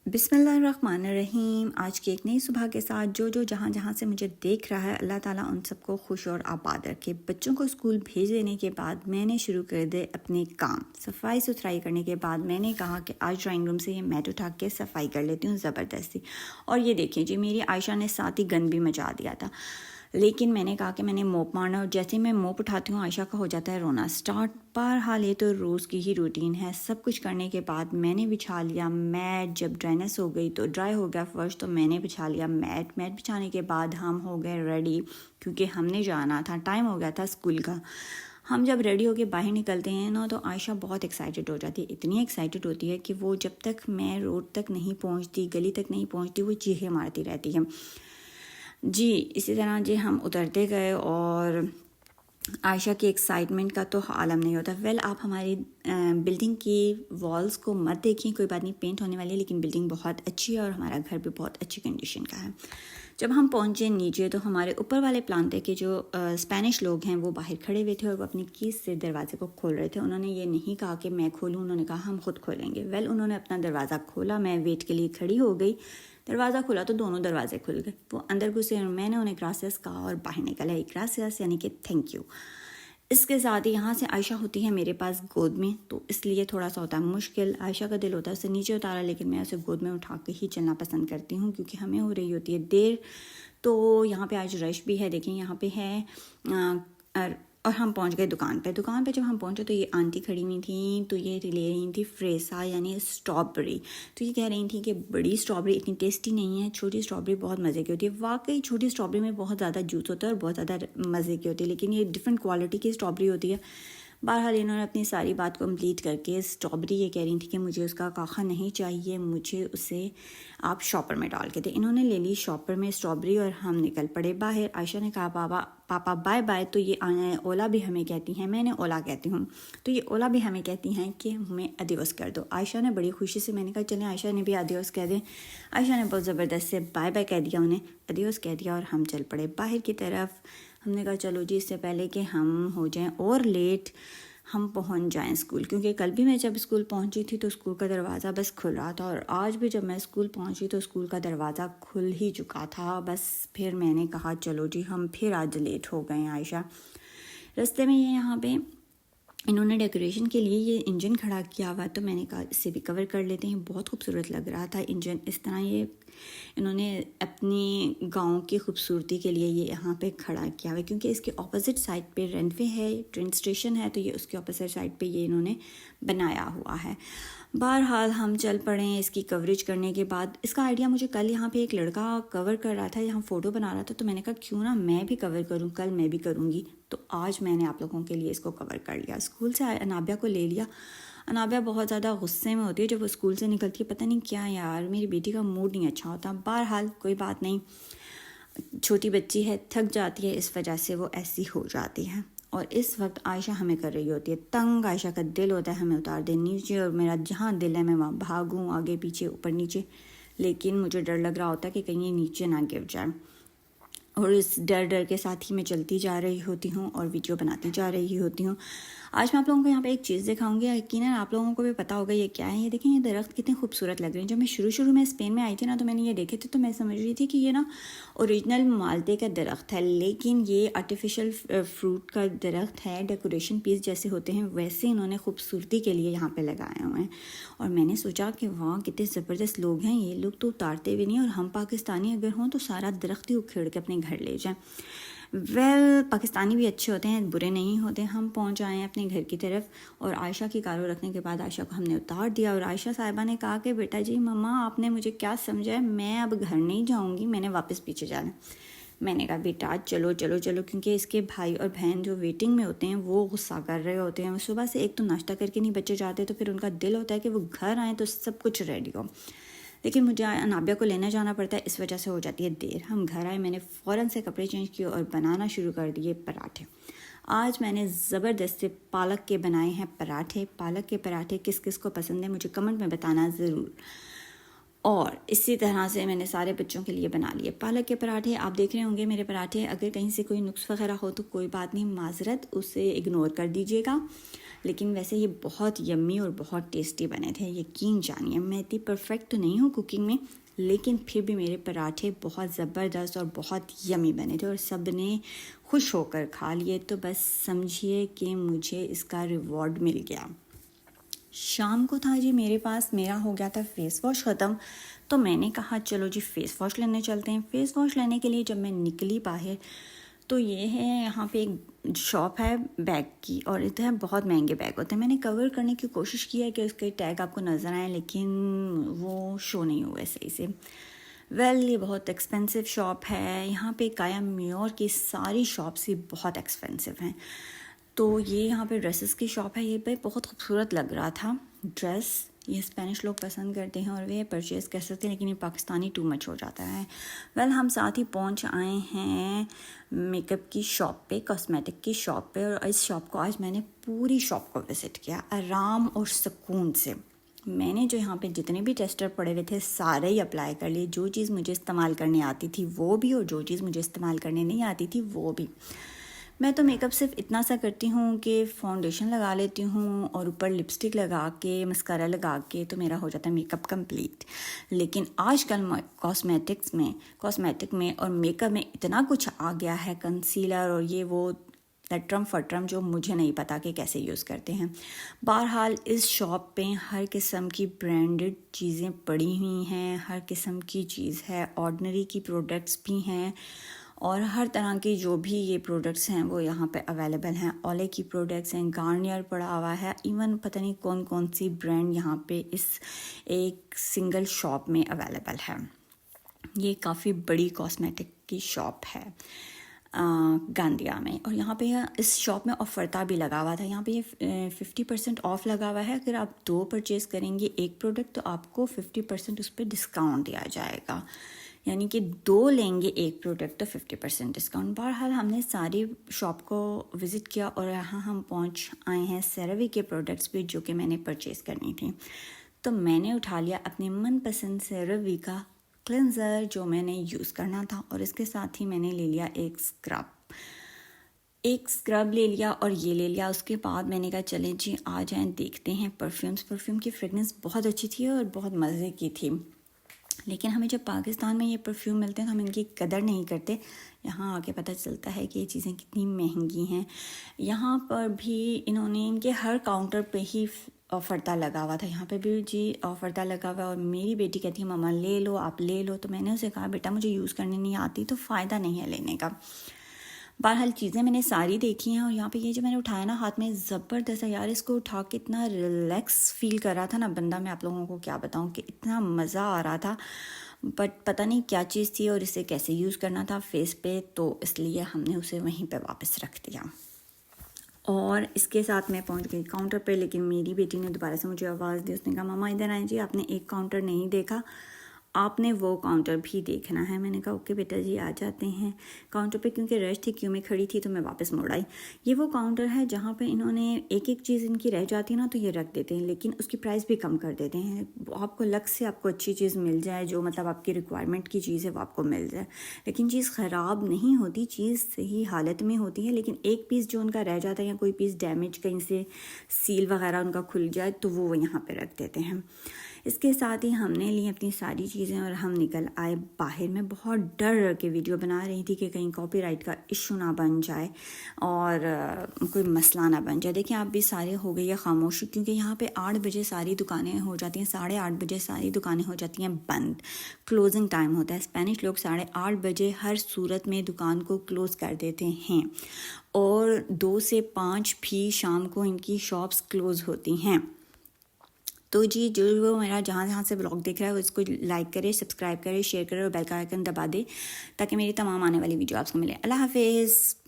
बिस्मिल्लाहिर्रहमानिर्रहीम। आज की एक नई सुबह के साथ जो जहाँ जहाँ से मुझे देख रहा है, अल्लाह ताला उन सबको खुश और आबाद रखे। बच्चों को स्कूल भेज देने के बाद मैंने शुरू कर दे अपने काम। सफाई सुथराई करने के बाद मैंने कहा कि आज ड्राइंग रूम से ये मैट उठा के सफाई कर लेती हूँ ज़बरदस्ती। और ये देखिए जी, मेरी आयशा ने साथ ही गंद भी मचा दिया था, लेकिन मैंने कहा कि मैंने मोप मारना, और जैसे ही मैं मोप उठाती हूँ आयशा का हो जाता है रोना स्टार्ट। बहरहाल ये तो रोज़ की ही रूटीन है। सब कुछ करने के बाद मैंने बिछा लिया मैट। जब ड्राइनेस हो गई तो ड्राई हो गया फर्श, तो मैंने बिछा लिया मैट। मैट बिछाने के बाद हम हो गए रेडी, क्योंकि हमने जाना था, टाइम हो गया था स्कूल का। हम जब रेडी होके बाहर निकलते हैं ना, तो आयशा बहुत एक्साइटेड हो जाती है। इतनी एक्साइटेड होती है कि वो जब तक मैं रोड तक नहीं पहुंचती, गली तक नहीं पहुंचती, वो चीखें मारती रहती है जी। इसी तरह जी हम उतरते गए और आयशा की एक्साइटमेंट का तो आलम नहीं होता। वेल, आप हमारी बिल्डिंग की वॉल्स को मत देखिए, कोई बात नहीं, पेंट होने वाली है, लेकिन बिल्डिंग बहुत अच्छी है और हमारा घर भी बहुत अच्छी कंडीशन का है। जब हम पहुंचे नीचे तो हमारे ऊपर वाले प्लांटे के जो स्पेनिश लोग हैं वो बाहर खड़े हुए थे और वो अपनी कीज से दरवाजे को खोल रहे थे। उन्होंने ये नहीं कहा कि मैं खोलूँ, उन्होंने कहा हम खुद खोलेंगे। वेल, उन्होंने अपना दरवाज़ा खोला, मैं वेट के लिए खड़ी हो गई। दरवाज़ा खुला तो दोनों दरवाजे खुल गए। वो अंदर घुसे और मैंने उन्हें ग्रासियस कहा और बाहर निकला। ग्रासियस यानी कि थैंक यू। इसके साथ ही यहाँ से आयशा होती है मेरे पास गोद में, तो इसलिए थोड़ा सा होता है मुश्किल। आयशा का दिल होता है उसे नीचे उतारा, लेकिन मैं उसे गोद में उठा के ही चलना पसंद करती हूँ, क्योंकि हमें हो रही होती है देर। तो यहाँ पे आज रश भी है, देखें यहाँ पे है। और हम पहुँच गए दुकान पे। दुकान पे जब हम पहुँचे तो ये आंटी खड़ी हुई थी, तो ये ले रही थी फ्रेसा यानी स्ट्रॉबेरी। तो ये कह रही थी कि बड़ी स्ट्रॉबेरी इतनी टेस्टी नहीं है, छोटी स्ट्रॉबेरी बहुत मज़े की होती है। वाकई छोटी स्ट्रॉबेरी में बहुत ज़्यादा जूस होता है और बहुत ज़्यादा मज़े की होती है, लेकिन ये डिफरेंट क्वालिटी की स्ट्रॉबेरी होती है। बहरहाल इन्होंने अपनी सारी बात कंप्लीट करके स्ट्रॉबेरी ये कह रही थी कि मुझे उसका काखा नहीं चाहिए, मुझे उसे आप शॉपर में डाल के दे। इन्होंने ले ली शॉपर में स्ट्रॉबेरी और हम निकल पड़े बाहर। आयशा ने कहा पापा बाय बाय। तो ये ओला भी हमें कहती हैं, मैंने ओला कहती हूँ, तो ये ओला भी हमें कहती हैं कि हमें अदियोस कर दो। आयशा ने बड़ी खुशी से, मैंने कहा चलें आयशा ने भी अदियोस कह दें। आयशा ने बहुत ज़बरदस्त से बाय बाय कह दिया, उन्हें अदियोस कह दिया और हम चल पड़े बाहर की तरफ। हमने कहा चलो जी, इससे पहले कि हम हो जाएं और लेट, हम पहुंच जाएं स्कूल, क्योंकि कल भी मैं जब स्कूल पहुंची थी तो स्कूल का दरवाज़ा बस खुल रहा था, और आज भी जब मैं स्कूल पहुंची तो स्कूल का दरवाज़ा खुल ही चुका था। बस फिर मैंने कहा चलो जी, हम फिर आज लेट हो गए। आयशा रास्ते में ये यहाँ पे इन्होंने डेकोरेशन के लिए ये इंजन खड़ा किया हुआ, तो मैंने कहा इससे भी कवर कर लेते हैं। बहुत खूबसूरत लग रहा था इंजन। इस तरह ये इन्होंने अपनी गांव की खूबसूरती के लिए ये यहाँ पे खड़ा किया हुआ है, क्योंकि इसके ऑपोजिट साइड पे रेनवे है, ट्रेन स्टेशन है, तो ये उसके ऑपोजिट साइड पे ये इन्होंने बनाया हुआ है। बहरहाल हम चल पड़े इसकी कवरेज करने के बाद। इसका आइडिया मुझे कल यहाँ पे एक लड़का कवर कर रहा था, यहाँ फ़ोटो बना रहा था, तो मैंने कहा क्यों ना मैं भी कवर करूँ, कल मैं भी करूँगी। तो आज मैंने आप लोगों के लिए इसको कवर कर लिया। स्कूल से अनाबिया को ले लिया। अनाबिया बहुत ज़्यादा गुस्से में होती है जब वो स्कूल से निकलती है, पता नहीं क्या यार, मेरी बेटी का मूड नहीं अच्छा होता। बहरहाल कोई बात नहीं, छोटी बच्ची है, थक जाती है, इस वजह से वो ऐसी हो जाती है। और इस वक्त आयशा हमें कर रही होती है तंग। आयशा का दिल होता है हमें उतार दे नीचे, और मेरा जहाँ दिल है मैं वहाँ भागूँ, आगे पीछे ऊपर नीचे, लेकिन मुझे डर लग रहा होता है कि कहीं ये नीचे ना गिर जाए। और इस डर के साथ ही मैं चलती जा रही होती हूँ और वीडियो बनाती जा रही होती हूँ। आज मैं आप लोगों को यहाँ पे एक चीज़ दिखाऊंगी, यकीनन आप लोगों को भी पता होगा ये क्या है। ये देखें, ये दरख्त कितने खूबसूरत लग रहे हैं। जब मैं शुरू में स्पेन में आई थी ना, तो मैंने ये देखे थे, तो मैं समझ रही थी कि ये ना ओरिजिनल माल्टे का दरख्त है, लेकिन ये आर्टिफिशियल फ्रूट का दरख्त है। डेकोरेशन पीस जैसे होते हैं वैसे इन्होंने खूबसूरती के लिए यहाँ पे लगाए हुए हैं। और मैंने सोचा कि वाह कितने ज़बरदस्त लोग हैं, ये लोग तो उतारते भी नहीं, और हम पाकिस्तानी अगर हों तो सारा दरख्त ही उखेड़ के अपने घर ले जाएं। वेल, पाकिस्तानी भी अच्छे होते हैं, बुरे नहीं होते। हम पहुंच आए हैं अपने घर की तरफ, और आयशा की कारो रखने के बाद आयशा को हमने उतार दिया। और आयशा साहिबा ने कहा कि बेटा जी, मम्मा आपने मुझे क्या समझा है, मैं अब घर नहीं जाऊंगी, मैंने वापस पीछे जाना। मैंने कहा बेटा चलो चलो चलो, क्योंकि इसके भाई और बहन जो वेटिंग में होते हैं वो गुस्सा कर रहे होते हैं। सुबह से एक तो नाश्ता करके नहीं बच्चे जाते, तो फिर उनका दिल होता है कि वो घर आएँ तो सब कुछ रेडी हो, लेकिन मुझे अनाबिया को लेने जाना पड़ता है, इस वजह से हो जाती है देर। हम घर आए, मैंने फ़ौरन से कपड़े चेंज किए और बनाना शुरू कर दिए पराठे। आज मैंने ज़बरदस्त से पालक के बनाए हैं पराठे। पालक के पराठे किस किस को पसंद है मुझे कमेंट में बताना ज़रूर। और इसी तरह से मैंने सारे बच्चों के लिए बना लिए पालक के पराठे। आप देख रहे होंगे मेरे पराठे, अगर कहीं से कोई नुक्स वगैरह हो तो कोई बात नहीं, माजरत, उसे इग्नोर कर दीजिएगा। लेकिन वैसे ये बहुत यम्मी और बहुत टेस्टी बने थे, यकीन जानिए। मैं इतनी परफेक्ट तो नहीं हूँ कुकिंग में, लेकिन फिर भी मेरे पराठे बहुत ज़बरदस्त और बहुत यम्मी बने थे और सब ने खुश होकर खा लिए। तो बस समझिए कि मुझे इसका रिवॉर्ड मिल गया। शाम को था जी मेरे पास, मेरा हो गया था फ़ेस वॉश ख़त्म, तो मैंने कहा चलो जी फ़ेस वॉश लेने चलते हैं। फ़ेस वॉश लेने के लिए जब मैं निकली बाहर, तो ये है यहाँ पे एक शॉप है बैग की, और इधर बहुत महंगे बैग होते हैं। मैंने कवर करने की कोशिश की है कि उसके टैग आपको नज़र आए, लेकिन वो शो नहीं हुए सही से। ये बहुत एक्सपेंसिव शॉप है। यहाँ पे काया म्योर की सारी शॉप्स ही बहुत एक्सपेंसिव हैं। तो ये यहाँ पे ड्रेसेस की शॉप है। ये पे बहुत खूबसूरत लग रहा था ड्रेस, ये स्पेनिश लोग पसंद करते हैं और वे परचेज़ कर सकते हैं, लेकिन ये पाकिस्तानी टू मच हो जाता है। हम साथ ही पहुँच आए हैं मेकअप की शॉप पे, कॉस्मेटिक की शॉप पे, और इस शॉप को आज मैंने पूरी शॉप को विज़िट किया आराम और सुकून से। मैंने जो यहाँ पे जितने भी टेस्टर पड़े हुए थे सारे ही अप्लाई कर लिए। जो चीज़ मुझे इस्तेमाल करने आती थी वो भी, और जो चीज़ मुझे इस्तेमाल करने नहीं आती थी वो भी। मैं तो मेकअप सिर्फ इतना सा करती हूँ कि फाउंडेशन लगा लेती हूँ और ऊपर लिपस्टिक लगा के, मस्कारा लगा के, तो मेरा हो जाता है मेकअप कंप्लीट। लेकिन आजकल कॉस्मेटिक में और मेकअप में इतना कुछ आ गया है, कंसीलर और ये वो लटरम फटरम, जो मुझे नहीं पता कि कैसे यूज़ करते हैं। बहरहाल इस शॉप पे हर किस्म की ब्रांडेड चीज़ें पड़ी हुई हैं, हर किस्म की चीज़ है, ऑर्डिनरी की प्रोडक्ट्स भी हैं, और हर तरह की जो भी ये प्रोडक्ट्स हैं वो यहाँ पे अवेलेबल हैं। ओले की प्रोडक्ट्स हैं, गार्नियर पड़ा हुआ है, इवन पता नहीं कौन कौन सी ब्रांड यहाँ पे इस एक सिंगल शॉप में अवेलेबल है। ये काफ़ी बड़ी कॉस्मेटिक की शॉप है गांधिया में, और यहाँ पे इस शॉप में ऑफरता भी लगा हुआ था। यहाँ पे ये 50% ऑफ लगा हुआ है। अगर आप 2 परचेज़ करेंगे एक प्रोडक्ट तो आपको 50% उस पर डिस्काउंट दिया जाएगा, यानी कि 2 लेंगे एक प्रोडक्ट तो 50% डिस्काउंट। बहरहाल हमने सारी शॉप को विज़िट किया और यहाँ हम पहुँच आए हैं सेरावी के प्रोडक्ट्स पे, जो कि मैंने परचेज़ करनी थी। तो मैंने उठा लिया अपने मनपसंद सेरावी का क्लेंज़र जो मैंने यूज़ करना था, और इसके साथ ही मैंने ले लिया एक स्क्रब ले लिया और ये ले लिया। उसके बाद मैंने कहा चलें जी आ जाएं देखते हैं परफ्यूम की फ्रेगनेंस बहुत अच्छी थी और बहुत मज़े की थी। लेकिन हमें जब पाकिस्तान में ये परफ्यूम मिलते हैं तो हम इनकी कदर नहीं करते। यहाँ आके पता चलता है कि ये चीज़ें कितनी महंगी हैं। यहाँ पर भी इन्होंने इनके हर काउंटर पे ही ऑफरता लगा हुआ था। यहाँ पे भी जी ऑफरता लगा हुआ, और मेरी बेटी कहती है मम्मा ले लो, आप ले लो। तो मैंने उसे कहा बेटा मुझे यूज़ करने नहीं आती तो फ़ायदा नहीं है लेने का। बहरहाल चीज़ें मैंने सारी देखी हैं, और यहाँ पे ये जो मैंने उठाया ना हाथ में, ज़बरदस्त है यार। इसको उठा के इतना रिलैक्स फील कर रहा था ना बंदा, मैं आप लोगों को क्या बताऊँ कि इतना मज़ा आ रहा था। बट पता नहीं क्या चीज़ थी और इसे कैसे यूज़ करना था फेस पे, तो इसलिए हमने उसे वहीं पे वापस रख दिया। और इसके साथ मैं पहुंच गई काउंटर पे, लेकिन मेरी बेटी ने दोबारा से मुझे आवाज़ दी। उसने कहा मम्मा इधर आए जी, आपने एक काउंटर नहीं देखा, आपने वो काउंटर भी देखना है। मैंने कहा ओके बेटा जी आ जाते हैं काउंटर पे, क्योंकि रश थी, क्यों में खड़ी थी, तो मैं वापस मुड़ आई। ये वो काउंटर है जहाँ पे इन्होंने एक एक चीज़ इनकी रह जाती है ना तो ये रख देते हैं, लेकिन उसकी प्राइस भी कम कर देते हैं। आपको लग से आपको अच्छी चीज़ मिल जाए, जो मतलब आपकी रिक्वायरमेंट की चीज़ है वो आपको मिल जाए, लेकिन चीज़ ख़राब नहीं होती, चीज़ सही हालत में होती है। लेकिन एक पीस जो उनका रह जाता है या कोई पीस डैमेज कहीं से सील वगैरह उनका खुल जाए तो वो यहाँ पर रख देते हैं। इसके साथ ही हमने ली अपनी सारी चीज़ें और हम निकल आए बाहर। मैं बहुत डर के वीडियो बना रही थी कि कहीं कॉपीराइट का इशू ना बन जाए और कोई मसला ना बन जाए। देखिए आप भी सारे हो गई है खामोशी, क्योंकि यहाँ पे 8 बजे सारी दुकानें हो जाती हैं, 8:30 बजे सारी दुकानें हो जाती हैं बंद, क्लोजिंग टाइम होता है। स्पेनिश लोग 8:30 बजे हर सूरत में दुकान को क्लोज़ कर देते हैं, और 2 से 5 भी शाम को इनकी शॉप्स क्लोज़ होती हैं। तो जी जो वो मेरा जहाँ से ब्लॉग देख रहा है वो इसको लाइक करे, सब्सक्राइब करे, शेयर करे और बेल का आइकन दबा दे, ताकि मेरी तमाम आने वाली वीडियो आपको मिले। अल्लाह हाफिज़।